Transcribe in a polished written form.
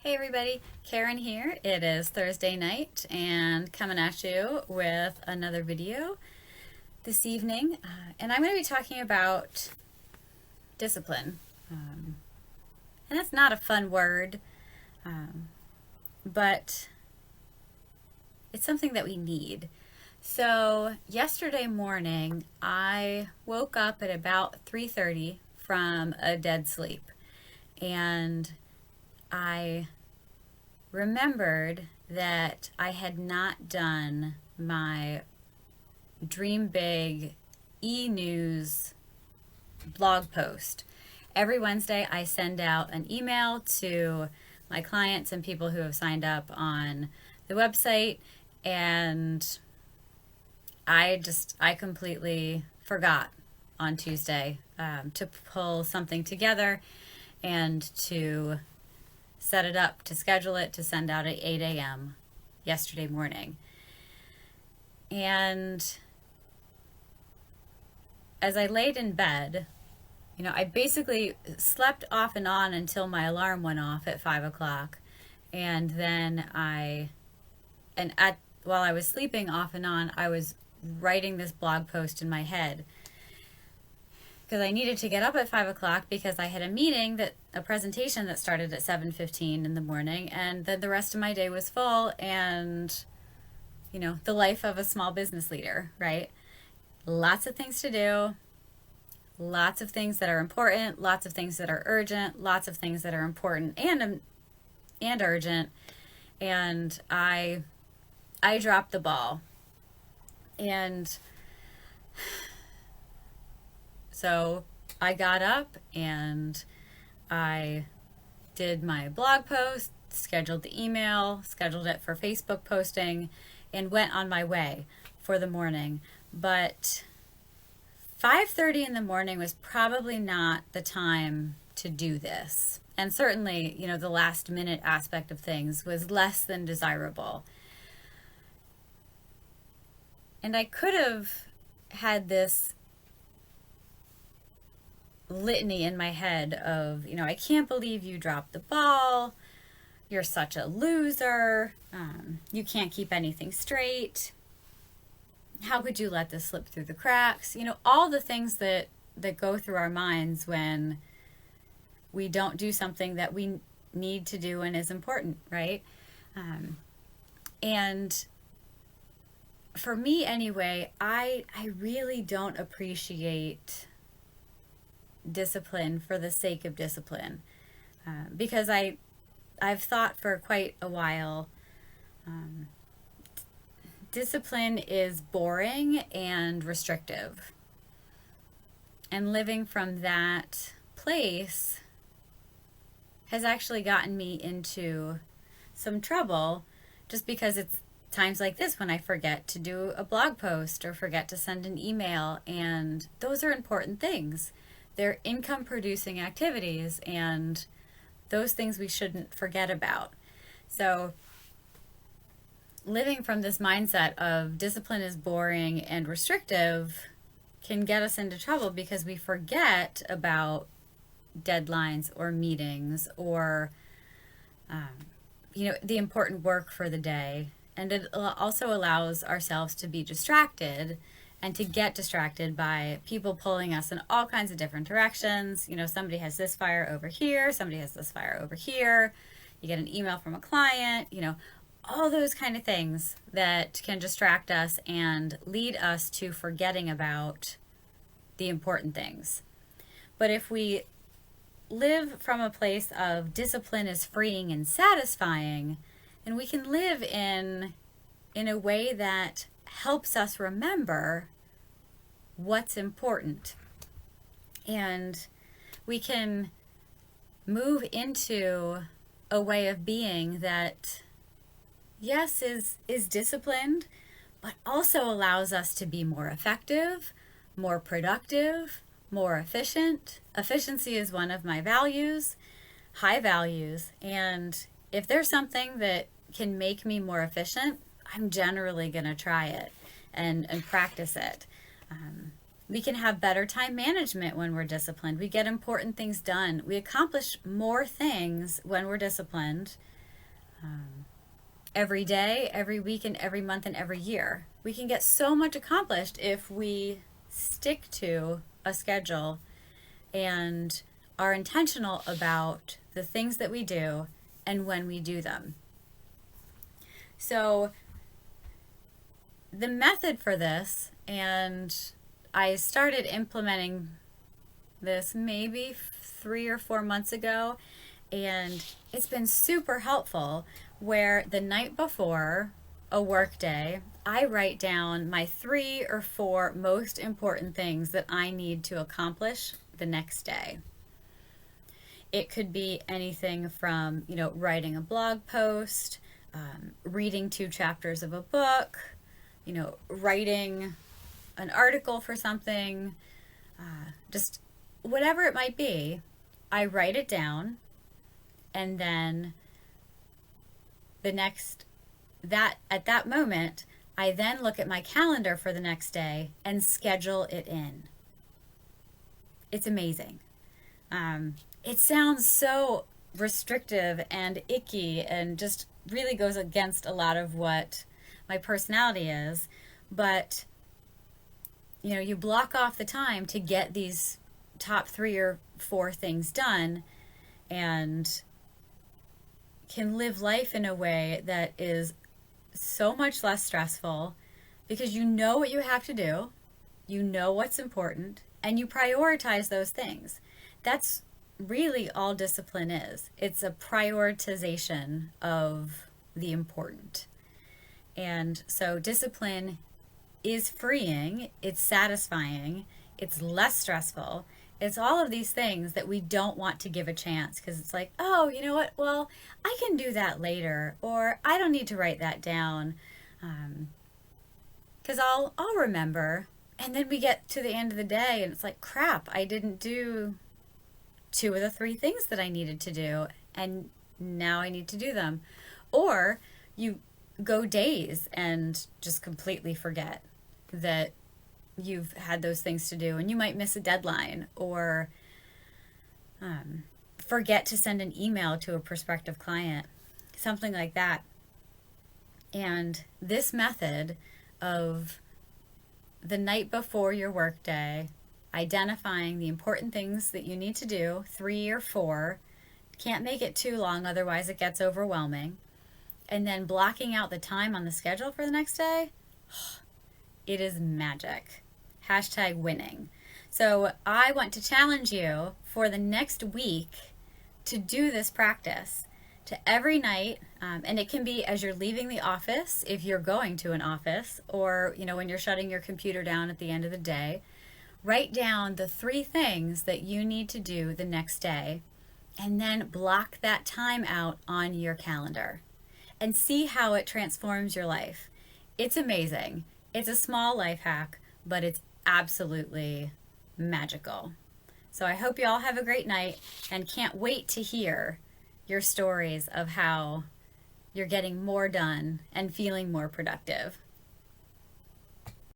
Hey everybody, Karen here. It is Thursday night and coming at you with another video this evening. And I'm going to be talking about discipline. And that's not a fun word, but it's something that we need. So yesterday morning, I woke up at about 3:30 from a dead sleep. And I remembered that I had not done my Dream Big e-news blog post. Every Wednesday I send out an email to my clients and people who have signed up on the website, and I completely forgot on Tuesday to pull something together and to set it up, to schedule it, to send out at 8 a.m. yesterday morning. And as I laid in bed, I basically slept off and on until my alarm went off at 5 o'clock. And then while I was sleeping off and on, I was writing this blog post in my head, because I needed to get up at 5 o'clock because I had a presentation that started at 7:15 in the morning, and then the rest of my day was full, and the life of a small business leader, right? Lots of things to do, lots of things that are important, lots of things that are urgent, lots of things that are important and urgent, and I dropped the ball. And so I got up and I did my blog post, scheduled the email, scheduled it for Facebook posting, and went on my way for the morning. But 5:30 in the morning was probably not the time to do this. And certainly, the last minute aspect of things was less than desirable. And I could have had this litany in my head of, I can't believe you dropped the ball. You're such a loser. You can't keep anything straight. How could you let this slip through the cracks? All the things that go through our minds when we don't do something that we need to do and is important, right? And for me anyway, I really don't appreciate discipline for the sake of discipline, because I've thought for quite a while, discipline is boring and restrictive, and living from that place has actually gotten me into some trouble, just because it's times like this when I forget to do a blog post or forget to send an email, and those are important things. They're income producing activities, and those things we shouldn't forget about. So living from this mindset of discipline is boring and restrictive can get us into trouble, because we forget about deadlines or meetings or the important work for the day. And it also allows ourselves to be distracted and to get distracted by people pulling us in all kinds of different directions. Somebody has this fire over here, somebody has this fire over here. You get an email from a client, all those kind of things that can distract us and lead us to forgetting about the important things. But if we live from a place of discipline is freeing and satisfying, and we can live in a way that helps us remember what's important. And we can move into a way of being that, yes, is disciplined, but also allows us to be more effective, more productive, more efficient. Efficiency is one of my values, high values. And if there's something that can make me more efficient, I'm generally going to try it and practice it. We can have better time management when we're disciplined. We get important things done. We accomplish more things when we're disciplined, every day, every week, and every month, and every year. We can get so much accomplished if we stick to a schedule and are intentional about the things that we do and when we do them. So, the method for this, and I started implementing this maybe 3 or 4 months ago, and it's been super helpful, where the night before a work day, I write down my 3 or 4 most important things that I need to accomplish the next day. It could be anything from, writing a blog post, reading 2 chapters of a book, writing an article for something, just whatever it might be. I write it down, and then at that moment, I then look at my calendar for the next day and schedule it in. It's amazing. It sounds so restrictive and icky and just really goes against a lot of what my personality is, but you block off the time to get these top 3 or 4 things done, and can live life in a way that is so much less stressful, because you know what you have to do, you know what's important, and you prioritize those things. That's really all discipline is. It's a prioritization of the important. And so discipline is freeing, it's satisfying, it's less stressful. It's all of these things that we don't want to give a chance, because it's like, oh, you know what? Well, I can do that later, or I don't need to write that down, because I'll remember. And then we get to the end of the day, and it's like, crap, I didn't do 2 of the 3 things that I needed to do, and now I need to do them. Or you go days and just completely forget that you've had those things to do, and you might miss a deadline, or forget to send an email to a prospective client, something like that. And this method of the night before your workday, identifying the important things that you need to do, 3 or 4, can't make it too long, otherwise it gets overwhelming, and then blocking out the time on the schedule for the next day, it is magic. #winning. So I want to challenge you for the next week to do this practice, to every night, and it can be as you're leaving the office, if you're going to an office, or when you're shutting your computer down at the end of the day. Write down the 3 things that you need to do the next day, and then block that time out on your calendar, and see how it transforms your life. It's amazing. It's a small life hack, but it's absolutely magical. So I hope you all have a great night, and can't wait to hear your stories of how you're getting more done and feeling more productive.